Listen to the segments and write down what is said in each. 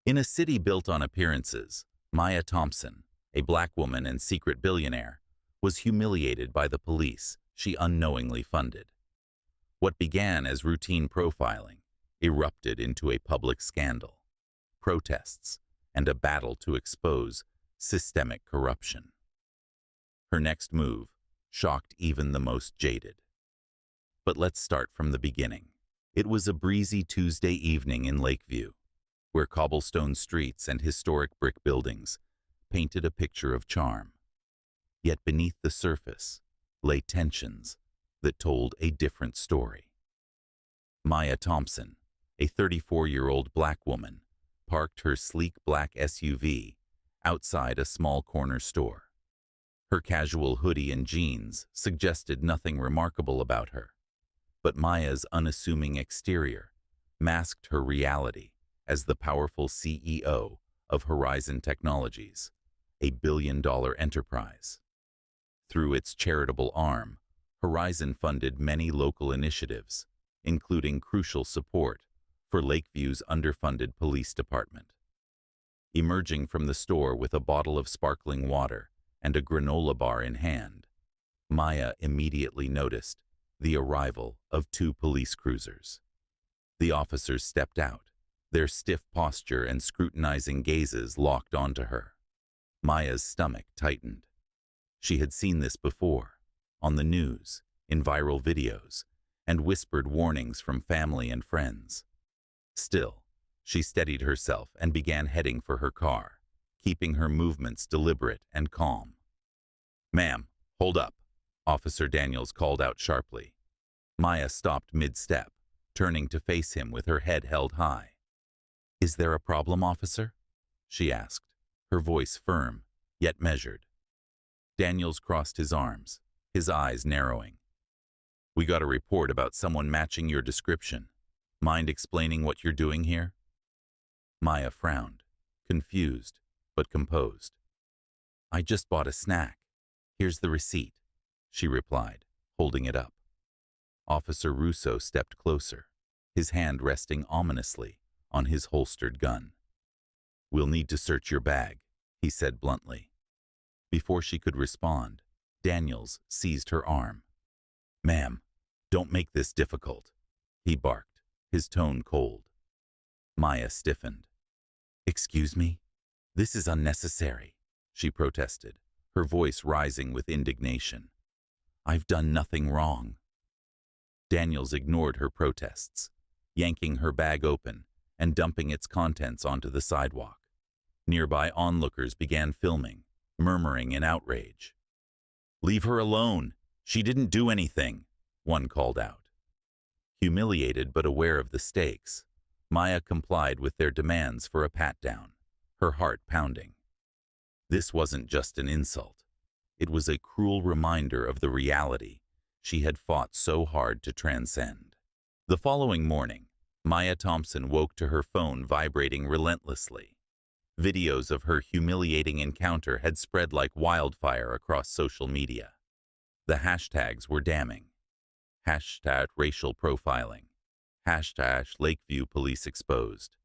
In a city built on appearances, Maya Thompson, a black woman and secret billionaire, was humiliated by the police she unknowingly funded. What began as routine profiling erupted into a public scandal, protests, and a battle to expose systemic corruption. Her next move shocked even the most jaded. But let's start from the beginning. It was a breezy Tuesday evening in Lakeview, where cobblestone streets and historic brick buildings painted a picture of charm. Yet beneath the surface lay tensions that told a different story. Maya Thompson, a 34-year-old black woman, parked her sleek black SUV outside a small corner store. Her casual hoodie and jeans suggested nothing remarkable about her, but Maya's unassuming exterior masked her reality as the powerful CEO of Horizon Technologies, a billion-dollar enterprise. Through its charitable arm, Horizon funded many local initiatives, including crucial support for Lakeview's underfunded police department. Emerging from the store with a bottle of sparkling water and a granola bar in hand, Maya immediately noticed the arrival of two police cruisers. The officers stepped out, their stiff posture and scrutinizing gazes locked onto her. Maya's stomach tightened. She had seen this before, on the news, in viral videos, and whispered warnings from family and friends. Still, she steadied herself and began heading for her car, keeping her movements deliberate and calm. "Ma'am, hold up," Officer Daniels called out sharply. Maya stopped mid-step, turning to face him with her head held high. "Is there a problem, officer?" she asked, her voice firm, yet measured. Daniels crossed his arms, his eyes narrowing. "We got a report about someone matching your description. Mind explaining what you're doing here?" Maya frowned, confused, but composed. "I just bought a snack. Here's the receipt," she replied, holding it up. Officer Russo stepped closer, his hand resting ominously on his holstered gun. "We'll need to search your bag," he said bluntly. Before she could respond, Daniels seized her arm. "Ma'am, don't make this difficult," he barked, his tone cold. Maya stiffened. "Excuse me? This is unnecessary," she protested, her voice rising with indignation. "I've done nothing wrong." Daniels ignored her protests, yanking her bag open and dumping its contents onto the sidewalk. Nearby onlookers began filming, murmuring in outrage. "Leave her alone. She didn't do anything," one called out. Humiliated but aware of the stakes, Maya complied with their demands for a pat-down, her heart pounding. This wasn't just an insult. It was a cruel reminder of the reality she had fought so hard to transcend. The following morning, Maya Thompson woke to her phone vibrating relentlessly. Videos of her humiliating encounter had spread like wildfire across social media. The hashtags were damning. #racial profiling. #Lakeview police exposed.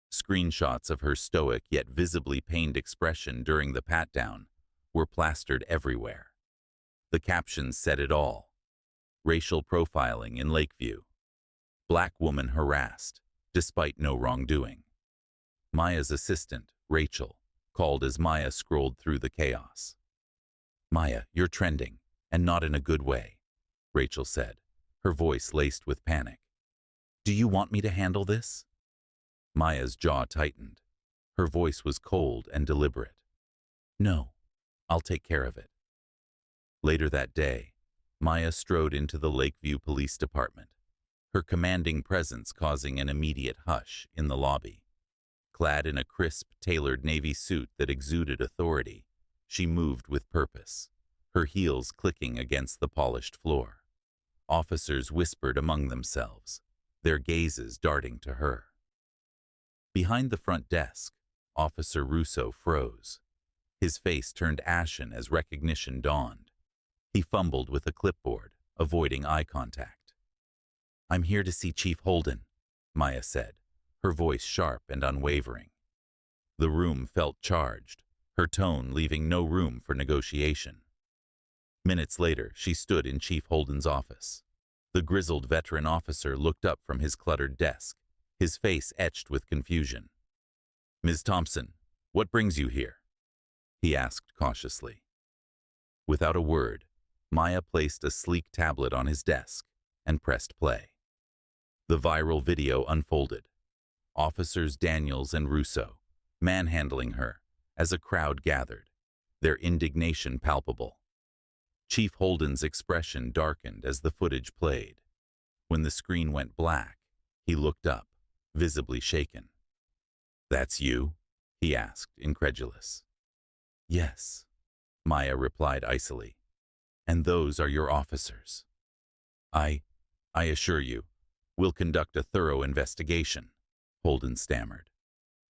Screenshots of her stoic yet visibly pained expression during the pat-down were plastered everywhere. The captions said it all. Racial profiling in Lakeview. Black woman harassed, despite no wrongdoing. Maya's assistant, Rachel, called as Maya scrolled through the chaos. "Maya, you're trending, and not in a good way," Rachel said, her voice laced with panic. "Do you want me to handle this?" Maya's jaw tightened. Her voice was cold and deliberate. "No, I'll take care of it." Later that day, Maya strode into the Lakeview Police Department, her commanding presence causing an immediate hush in the lobby. Clad in a crisp, tailored navy suit that exuded authority, she moved with purpose, her heels clicking against the polished floor. Officers whispered among themselves, their gazes darting to her. Behind the front desk, Officer Russo froze. His face turned ashen as recognition dawned. He fumbled with a clipboard, avoiding eye contact. "I'm here to see Chief Holden," Maya said, her voice sharp and unwavering. The room felt charged, her tone leaving no room for negotiation. Minutes later, she stood in Chief Holden's office. The grizzled veteran officer looked up from his cluttered desk, his face etched with confusion. "Ms. Thompson, what brings you here?" he asked cautiously. Without a word, Maya placed a sleek tablet on his desk and pressed play. The viral video unfolded. Officers Daniels and Russo manhandling her as a crowd gathered, their indignation palpable. Chief Holden's expression darkened as the footage played. When the screen went black, he looked up, visibly shaken. "That's you?" he asked, incredulous. "Yes," Maya replied icily. "And those are your officers." I assure you, we'll conduct a thorough investigation," Holden stammered.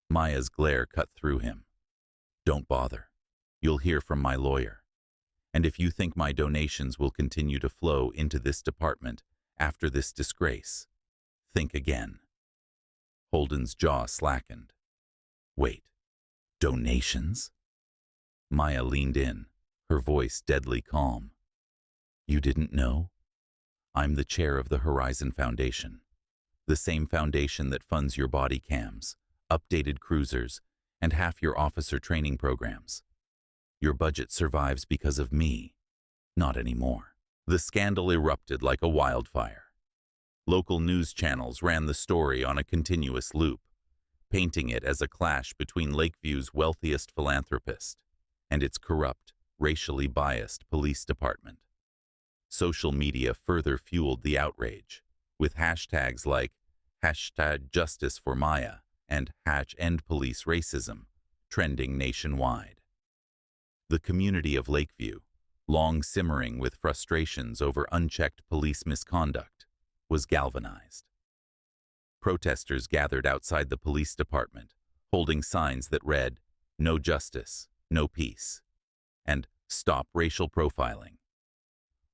Maya's glare cut through him. "Don't bother. You'll hear from my lawyer. And if you think my donations will continue to flow into this department after this disgrace, think again." Holden's jaw slackened. "Wait, donations?" Maya leaned in, her voice deadly calm. "You didn't know? I'm the chair of the Horizon Foundation, the same foundation that funds your body cams, updated cruisers, and half your officer training programs. Your budget survives because of me. Not anymore." The scandal erupted like a wildfire. Local news channels ran the story on a continuous loop, painting it as a clash between Lakeview's wealthiest philanthropist and its corrupt, racially biased police department. Social media further fueled the outrage, with hashtags like #JusticeForMaya and #EndPoliceRacism trending nationwide. The community of Lakeview, long simmering with frustrations over unchecked police misconduct, was galvanized. Protesters gathered outside the police department, holding signs that read, "No justice, no peace," and "Stop racial profiling."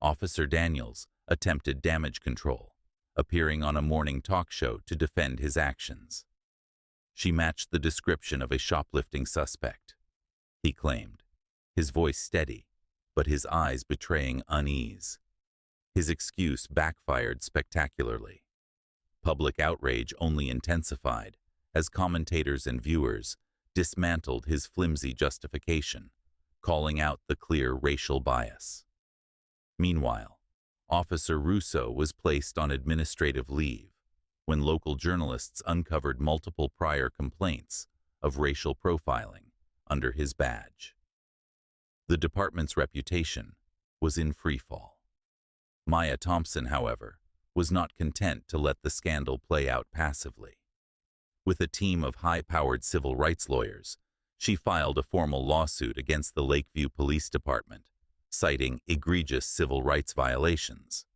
Officer Daniels attempted damage control, appearing on a morning talk show to defend his actions. "She matched the description of a shoplifting suspect," he claimed, his voice steady, but his eyes betraying unease. His excuse backfired spectacularly. Public outrage only intensified as commentators and viewers dismantled his flimsy justification, calling out the clear racial bias. Meanwhile, Officer Russo was placed on administrative leave when local journalists uncovered multiple prior complaints of racial profiling under his badge. The department's reputation was in freefall. Maya Thompson, however, was not content to let the scandal play out passively. With a team of high-powered civil rights lawyers, she filed a formal lawsuit against the Lakeview Police Department, citing egregious civil rights violations.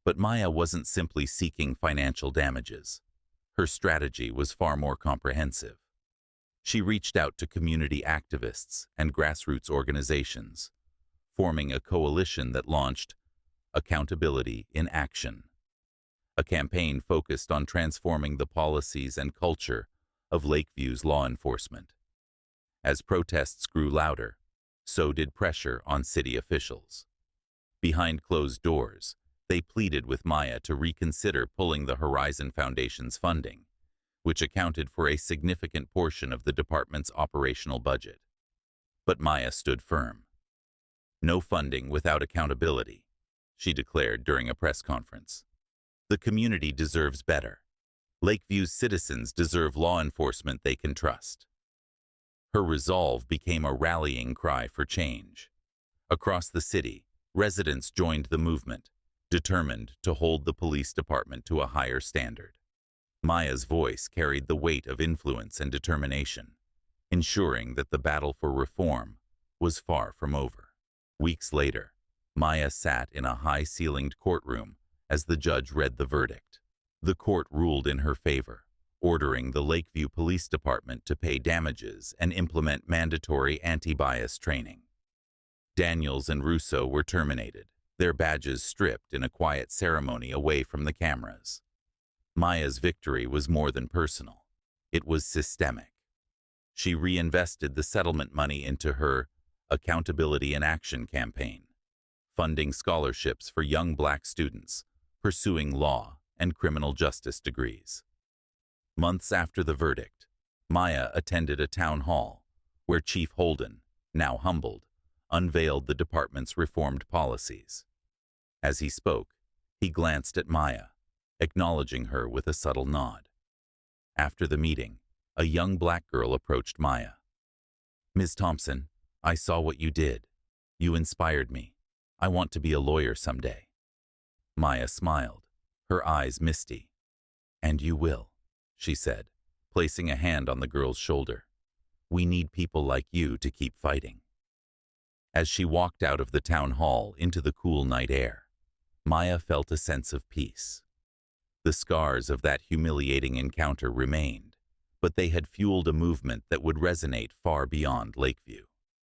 But Maya wasn't simply seeking financial damages. Her strategy was far more comprehensive. She reached out to community activists and grassroots organizations, forming a coalition that launched Accountability in Action, a campaign focused on transforming the policies and culture of Lakeview's law enforcement. As protests grew louder, so did pressure on city officials. Behind closed doors, they pleaded with Maya to reconsider pulling the Horizon Foundation's funding, which accounted for a significant portion of the department's operational budget. But Maya stood firm. "No funding without accountability," she declared during a press conference. "The community deserves better. Lakeview's citizens deserve law enforcement they can trust." Her resolve became a rallying cry for change. Across the city, residents joined the movement, determined to hold the police department to a higher standard. Maya's voice carried the weight of influence and determination, ensuring that the battle for reform was far from over. Weeks later, Maya sat in a high-ceilinged courtroom as the judge read the verdict. The court ruled in her favor, ordering the Lakeview Police Department to pay damages and implement mandatory anti-bias training. Daniels and Russo were terminated, their badges stripped in a quiet ceremony away from the cameras. Maya's victory was more than personal. It was systemic. She reinvested the settlement money into her Accountability in Action campaign, funding scholarships for young Black students pursuing law and criminal justice degrees. Months after the verdict, Maya attended a town hall where Chief Holden, now humbled, unveiled the department's reformed policies. As he spoke, he glanced at Maya, acknowledging her with a subtle nod. After the meeting, a young Black girl approached Maya. "Ms. Thompson, I saw what you did. You inspired me. I want to be a lawyer someday." Maya smiled, her eyes misty. "And you will," she said, placing a hand on the girl's shoulder. "We need people like you to keep fighting." As she walked out of the town hall into the cool night air, Maya felt a sense of peace. The scars of that humiliating encounter remained, but they had fueled a movement that would resonate far beyond Lakeview.